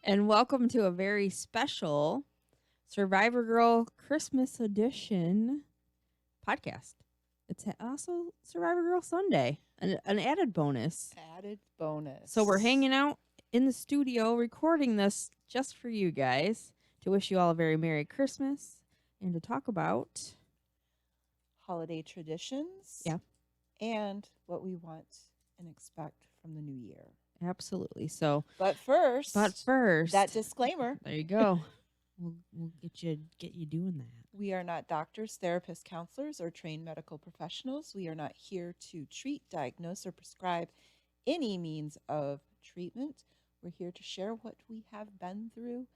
And welcome to a very special Survivor Girl Christmas edition podcast. It's also Survivor Girl Sunday, an added bonus. Added bonus. So we're hanging out in the studio recording this just for you guys to wish you all a very Merry Christmas and to talk about holiday traditions. Yeah. And what we want and expect from the new year. Absolutely. So, But first, that disclaimer. There you go. We'll get you doing that. We are not doctors, therapists, counselors, or trained medical professionals. We are not here to treat, diagnose, or prescribe any means of treatment. We're here to share what we have been through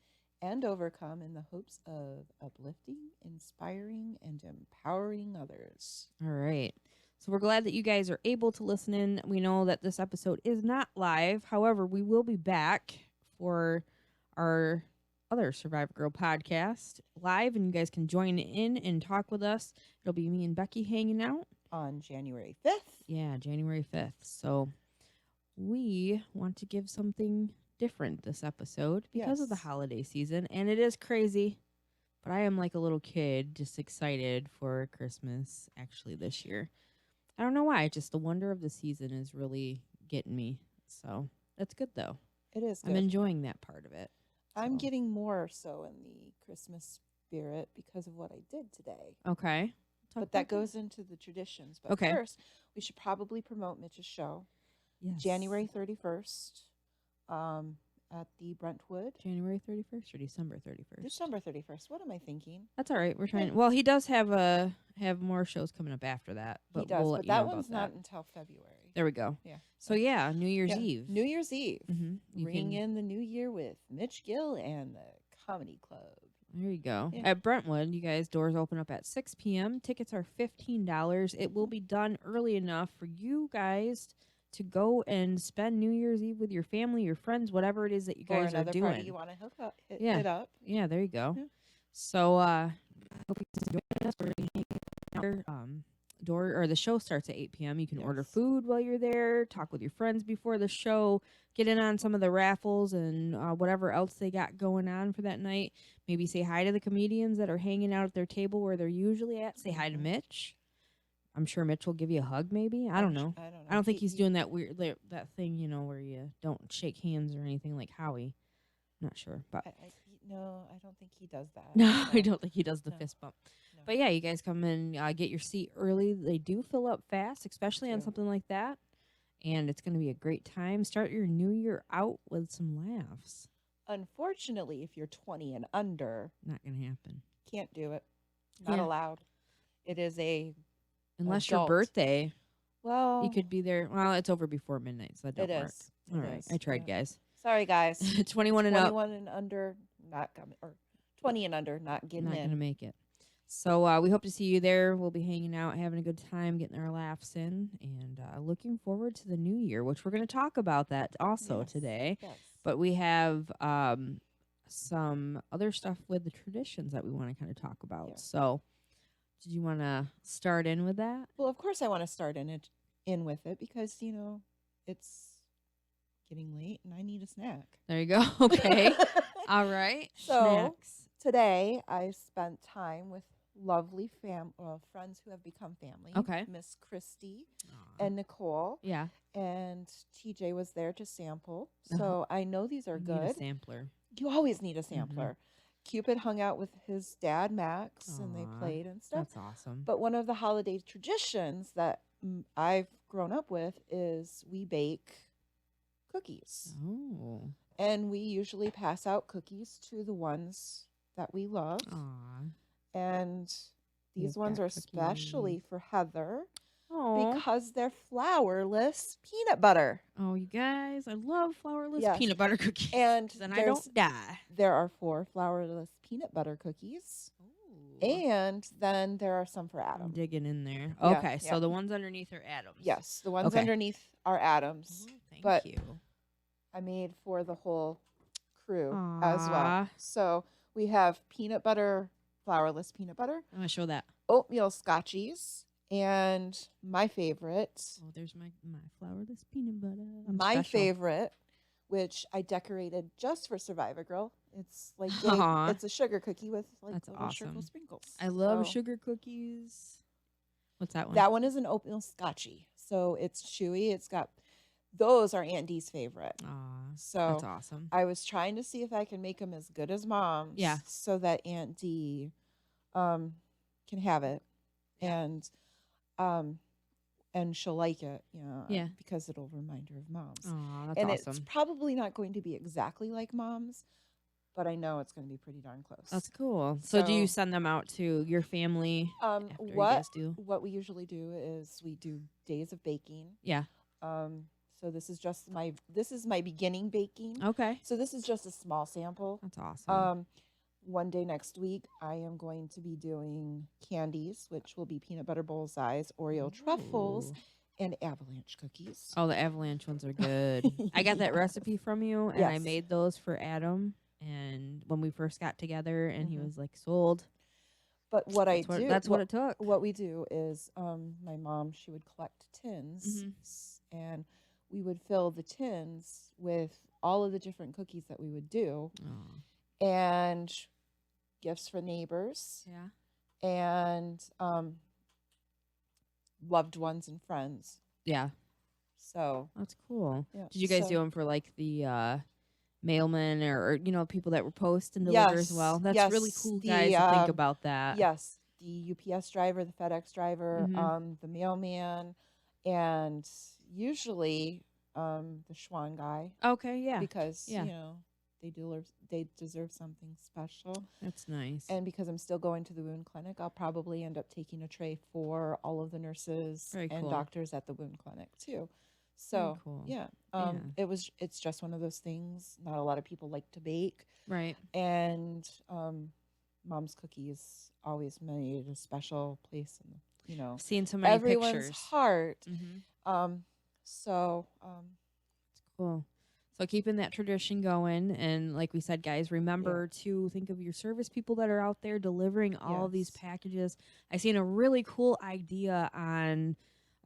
and overcome in the hopes of uplifting, inspiring, and empowering others. All right. So we're glad that you guys are able to listen in. We know that this episode is not live. However, we will be back for our other Survivor Girl podcast live, and you guys can join in and talk with us. It'll be me and Becky hanging out on January 5th. Yeah, January 5th. So we want to give something different this episode because of the holiday season, and it is crazy. But I am like a little kid, just excited for Christmas actually this year. I don't know why. Just the wonder of the season is really getting me. So that's good, though. It is good. I'm enjoying that part of it. I'm getting more so in the Christmas spirit because of what I did today. Okay. But that goes into the traditions. But first, we should probably promote Mitch's show. Yes. January 31st at the Brentwood. January 31st or December 31st? December 31st. What am I thinking? That's all right. We're trying. Well, he does have more shows coming up after that. But he does, we'll let but you know that about one's that. not until February. There we go. Yeah. So, yeah, New Year's Eve. New Year's Eve. Mm-hmm. Ring in the new year with Mitch Gill and the Comedy Club. There you go. Yeah. At Brentwood, you guys, doors open up at 6 p.m. Tickets are $15. It will be done early enough for you guys to go and spend New Year's Eve with your family, your friends, whatever it is that you guys are doing. Or another party you want to hit up. Yeah, there you go. Yeah. So, hope you can join us. We're hanging out. The show starts at 8 p.m. You can order food while you're there, talk with your friends before the show, get in on some of the raffles and whatever else they got going on for that night. Maybe say hi to the comedians that are hanging out at their table where they're usually at. Say hi to Mitch. I'm sure Mitch will give you a hug, maybe. I don't know. I don't think he's doing that weird that thing, where you don't shake hands or anything like Howie. I'm not sure, but no, I don't think he does that. No, I don't think he does the fist bump. No. But yeah, you guys come and get your seat early. They do fill up fast, especially on something like that, and it's going to be a great time. Start your new year out with some laughs. Unfortunately, if you're 20 and under, not going to happen. Can't do it. Not allowed. It is unless your birthday. Well, you could be there. Well, it's over before midnight, so that don't work. All right, I tried, guys. Sorry, guys. 21 and up. 21 and under, not coming, or 20 and under, not getting not in. Not going to make it. So we hope to see you there. We'll be hanging out, having a good time, getting our laughs in, and looking forward to the new year, which we're going to talk about that also today. Yes. But we have some other stuff with the traditions that we want to kind of talk about. Yeah. So did you want to start in with that? Well, of course I want to start in with it because, it's getting late and I need a snack. There you go. Okay. All right. So snacks. Today I spent time with lovely friends who have become family. Okay. Miss Christy and Nicole. Yeah. And TJ was there to sample. So I know these are good. Need a sampler. You always need a sampler. Mm-hmm. Cupid hung out with his dad, Max, and they played and stuff. That's awesome. But one of the holiday traditions that I've grown up with is we bake cookies. Oh. And we usually pass out cookies to the ones that we love. Aww. And these ones are especially for Heather. Aww. Because they're flourless peanut butter. Oh, you guys, I love flourless peanut butter cookies. And then I don't die. There are 4 flourless peanut butter cookies. Ooh. And then there are some for Adam. I'm digging in there. Okay, so the ones underneath are Adams. Yes, the ones underneath are Adams. Ooh, thank you. I made for the whole crew as well. So we have peanut butter, flourless peanut butter. I'm going to show that. Oatmeal scotchies And my favorite, Oh, there's my flourless peanut butter. I'm my special. favorite, which I decorated just for Survivor Girl. It's like Aw, it's a sugar cookie with like that's little sugar awesome. sprinkles. I love So sugar cookies. What's that one? that one is an oatmeal scotchy. So it's chewy. It's got those are Aunt Dee's favorite. Aw, that's So awesome. I was trying to see if I can make them as good as Yeah. mom's so that Aunt Dee um, can have it. Yeah. And um, and she'll like it, Yeah. because it'll remind her of mom's. Aw, that's And it's awesome. probably not going to be exactly like mom's, but I know it's going to be pretty darn close. That's cool. So do you So, send them out to your family after you what guys do? what we usually do is we do days of baking. Yeah. So this is my beginning baking. Okay. So this is just a small sample. That's awesome. One day next week, I am going to be doing candies, which will be peanut butter bullseyes, Oreo truffles, Ooh. and avalanche cookies. Oh, the avalanche ones are good. I got that Yes. recipe from you, and I Yes. made those for Adam. And when we first got together, and he Mhm. was like, "Sold." But what I That's what do, that's what it took. what we do is, my mom, she would collect tins, Mhm. and we would fill the tins with all of the different cookies that we would do, Oh, and gifts for neighbors, yeah. and loved ones and friends. Yeah, So that's cool. yeah. Did you guys do So them for like the mailmen or people that were post and deliver as well? That's really yes, cool, guys, the to think about that. yes, the UPS driver, the FedEx driver, Mhm. the mailman, and usually the Schwan guy, Okay, yeah. because Yeah. they deserve something special. That's nice. And because I'm still going to the wound clinic, I'll probably end up taking a tray for all of the nurses Very and cool. doctors at the wound clinic too. Very So cool. yeah, Yeah. it's just one of those things. Not a lot of people like to bake, Right. and mom's cookies always made a special place in I've seen so many everyone's pictures. heart. Mm-hmm. So Cool. So keeping that tradition going, and like we said, guys, remember to think of your service people that are out there delivering all these Yes. packages. I seen a really cool idea on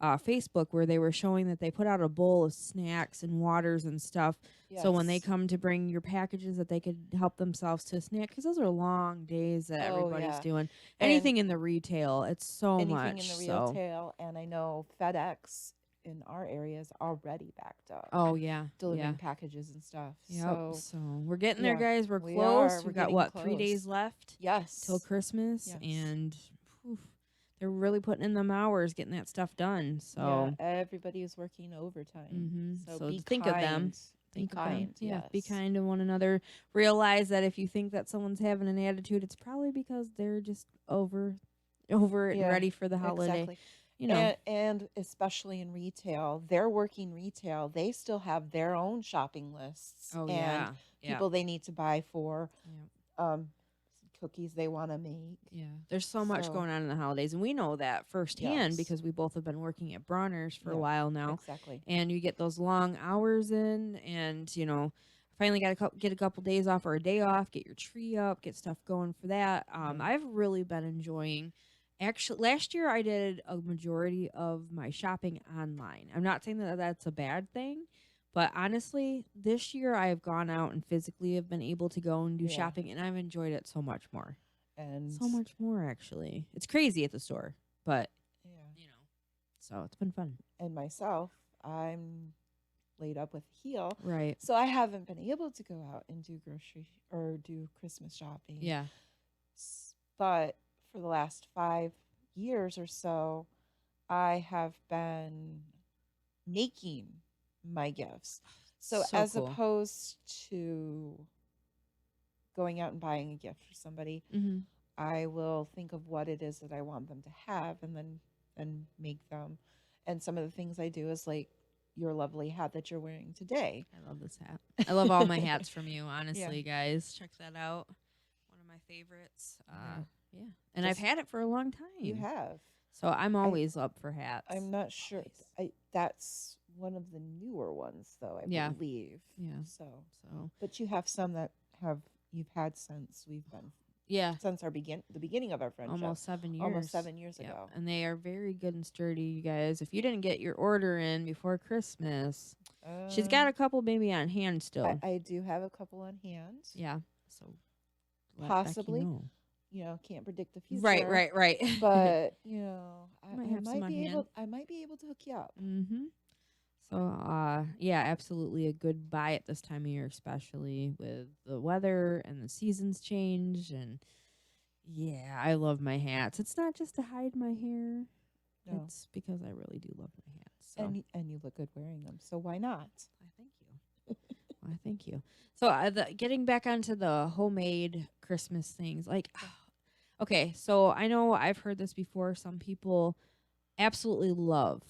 Facebook where they were showing that they put out a bowl of snacks and waters and stuff. So when they yes. come to bring your packages, that they could help themselves to a snack, because those are long days that Oh, everybody's yeah. doing. And Anything in the retail, it's so anything in much. the So retail, and I know FedEx in our area is already backed up oh yeah, delivering yeah. packages and stuff. Yep. So So we're getting there, yeah, guys. We're we close. are. We're We've got getting what, 3 days close. left Yes. till Christmas, Yes. and phew, they're really putting in them hours getting that stuff done. So yeah, everybody is working overtime. So, so be think kind. of them. Be Think of them. kind. Yeah, Yes. be kind to one another. Realize that if you think that someone's having an attitude, it's probably because they're just over it and Yeah, ready for the holiday. exactly. You know. And especially in retail, they're working retail. They still have their own shopping lists Oh and yeah. Yeah. people they need to buy for Yeah. cookies they want to make. Yeah, there's so much So going on in the holidays, and we know that firsthand yes, because we both have been working at Bronner's for a yeah, while now. exactly. And you get those long hours in, and finally got to get a couple days off or a day off, get your tree up, get stuff going for that. Mhm. I've really been enjoying. Actually, last year I did a majority of my shopping online. I'm not saying that that's a bad thing, but honestly, this year I have gone out and physically have been able to go and do Yeah. shopping, and I've enjoyed it so much more. And So much more, actually. It's crazy at the store, but yeah, so it's been fun. and myself, I'm laid up with a heel, Right. so I haven't been able to go out and do grocery or do Christmas shopping. Yeah. But for the last 5 years or so, I have been making my gifts. So as cool. opposed to going out and buying a gift for somebody, Mm-hmm. I will think of what it is that I want them to have, and then make them. And some of the things I do is like your lovely hat that you're wearing today. I love this hat. I love all my hats from you, honestly, guys. Check that out. One of my favorites. Yeah. And I've had it for a long time. You have. So I'm always up for hats. I'm not sure. That's one of the newer ones, though, I believe. Yeah. So, So but you have some that you've had since we've been Yeah. since the beginning of our friendship, Almost 7 years. almost 7 years Yep. ago. And they are very good and sturdy, you guys. If you didn't get your order in before Christmas, she's got Um, a couple maybe on hand still. I do have a couple on hand. Yeah. So let Becky Possibly, know. can't predict the Right, future, right, right. but Might I have some might on be hand. able to hook you up. Mm-hmm. So, yeah, absolutely a good buy at this time of year, especially with the weather and the seasons change. And yeah, I love my hats. It's not just to hide my hair; No, it's because I really do love my hats. So, and you look good wearing them, so why not? I thank you. I thank you. So, getting back onto the homemade Christmas things, like, okay, so I know I've heard this before. Some people absolutely love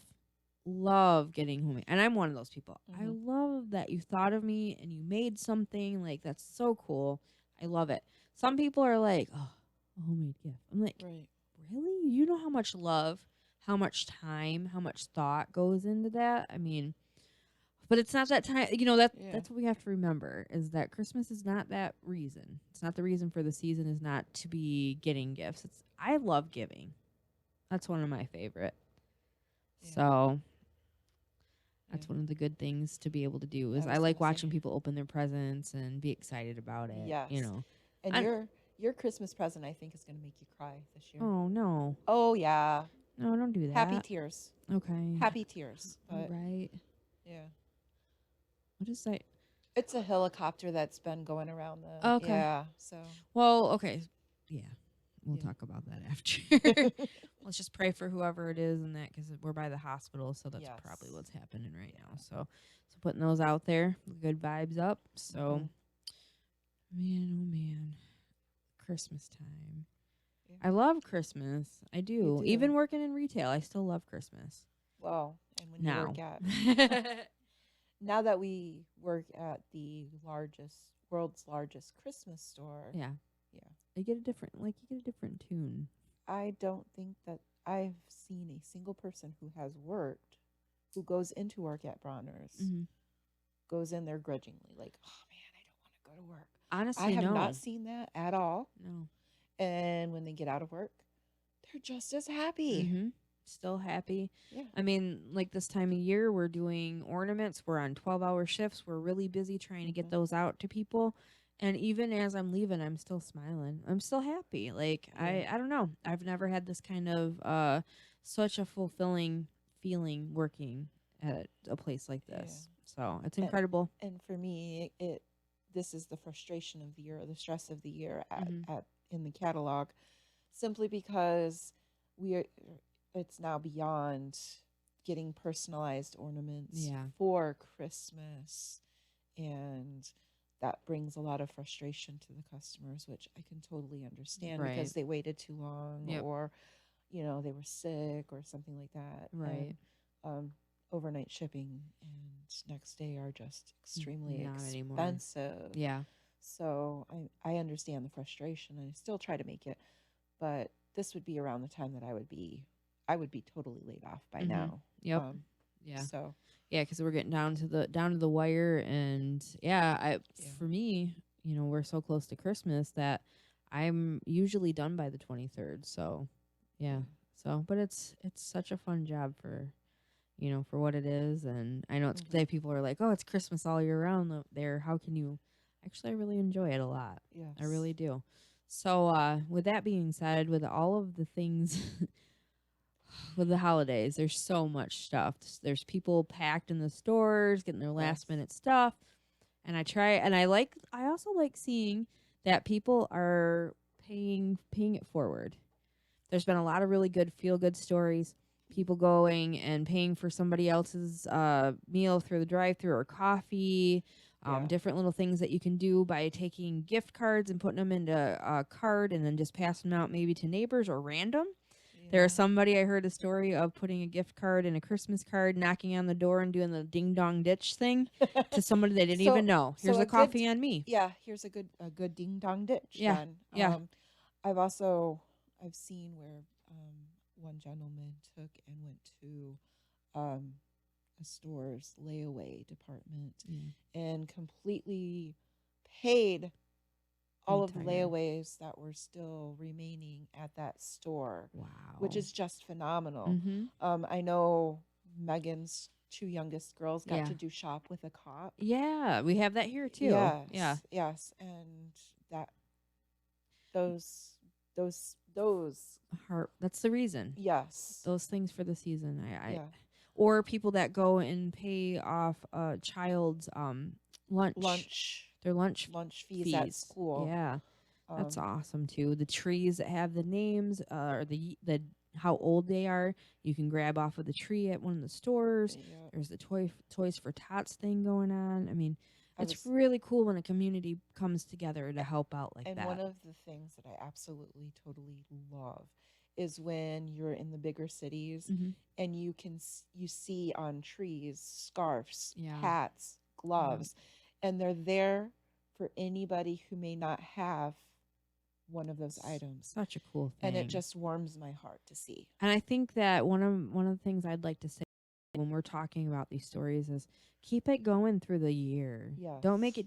getting homemade, and I'm one of those people. I Mhm. love that you thought of me and you made something. Like, that's so cool. I love it. Some people are like, oh, a homemade gift. I'm like, Right. really? You know how much love, how much time, how much thought goes into that? I mean, but it's not that time. Yeah. That's what we have to remember, is that Christmas is not that reason. It's not the reason for the season, is not to be getting gifts. I love giving. That's one of my favorite. Yeah. So Yeah. that's one of the good things to be able to do, I is I was like gonna say watching people open their presents and be excited about it. yes. And I, your Christmas present, I think, is gonna make you cry this year. oh no, Oh yeah, no, don't do happy that. tears, Okay, happy tears. all But right. yeah, What is that? it's a helicopter that's been going around the Okay. yeah. So Well, okay, yeah, we'll yeah. talk about that after. Let's just pray for whoever it is, and that, because we're by the hospital, so that's Yes. probably what's happening right Yeah. now. So putting those out there, good vibes up. So, Mhm. man, oh man, Christmas time. Yeah. I love Christmas. I You do. do. Even working in retail, I still love Christmas. Well, and when you Now. work at now that we work at the world's largest Christmas store, Yeah. yeah, You get a different tune. I don't think that I've seen a single person who has worked, who goes into work at Bronner's, Mm-hmm. goes in there grudgingly, like, oh man, I don't want to go to work. I Honestly, have no. not seen that at all. No. And when they get out of work, they're just as happy. Mm-hmm. Still happy. Yeah. I mean, like this time of year, we're doing ornaments. We're on 12-hour shifts. We're really busy trying to get Mhm. those out to people. And even as I'm leaving, I'm still smiling. I'm still happy. Like, Yeah. I don't know. I've never had this kind of such a fulfilling feeling working at a place like Yeah. this. So it's And, incredible. and for me, this is the frustration of the year, or the stress of the year Mm-hmm. at in the catalog, simply because we are it's now beyond getting personalized ornaments Yeah. for Christmas, and that brings a lot of frustration to the customers, which I can totally understand Right. because they waited too long, Yep. or they were sick or something like that. Right. And overnight shipping and next day are just extremely Not anymore. expensive. Yeah. So I understand the frustration. I still try to make it, but this would be around the time that I would be totally laid off by Mm-hmm. now. Yep. Yeah. So Yeah, because we're getting down to the wire, and yeah, yeah. for me, we're so close to Christmas that I'm usually done by the 23rd. So, yeah. So, but it's such a fun job for for what it is, and I know Mhm. people are like, oh, it's Christmas all year round there. How can you? Actually, I really enjoy it a lot. I Yes. really do. So, with that being said, with all of the things with the holidays, there's so much stuff. There's people packed in the stores getting their Yes. last minute stuff. And I also like seeing that people are paying it forward. There's been a lot of really good feel good stories. People going and paying for somebody else's meal through the drive through, or coffee. Yeah. Different little things that you can do by taking gift cards and putting them into a card, and then just passing them out maybe to neighbors or random. There was Yeah. somebody, I heard a story of putting a gift card and a Christmas card, knocking on the door and doing the ding dong ditch thing to somebody they didn't even know. Here's So a a good coffee on me. yeah, here's a good ding dong ditch Yeah. then. Yeah. I've seen where one gentleman took and went to um a store's layaway department Yeah. and completely paid all of the Entire. layaways that were still remaining at that store, which Wow. is just phenomenal. Mm-hmm. I know Megan's two youngest girls got Yeah. to do shop with a cop. Yeah, we have that here too. Yeah. Yes, and that those Heart. That's the reason. yes, Those things for the season. I yeah, or people that go and pay off a child's lunch, lunch their lunch fees at fees. school. Yeah. That's Um, awesome too. The trees that have the names or the how old they are, you can grab off of the tree at one of the stores. yeah, There's the Toys for Tots thing going on. I mean, I it's was, really cool when a community comes together to help out like and one that. of the things that I absolutely totally love is when you're in the bigger cities Mm-hmm. and you see on trees scarves, Yeah. hats, gloves, and they're there for anybody who may not have one of those items. Such a cool thing. And it just warms my heart to see. And I think that one of the things I'd like to say when we're talking about these stories is keep it going through the year. Yes. Don't make it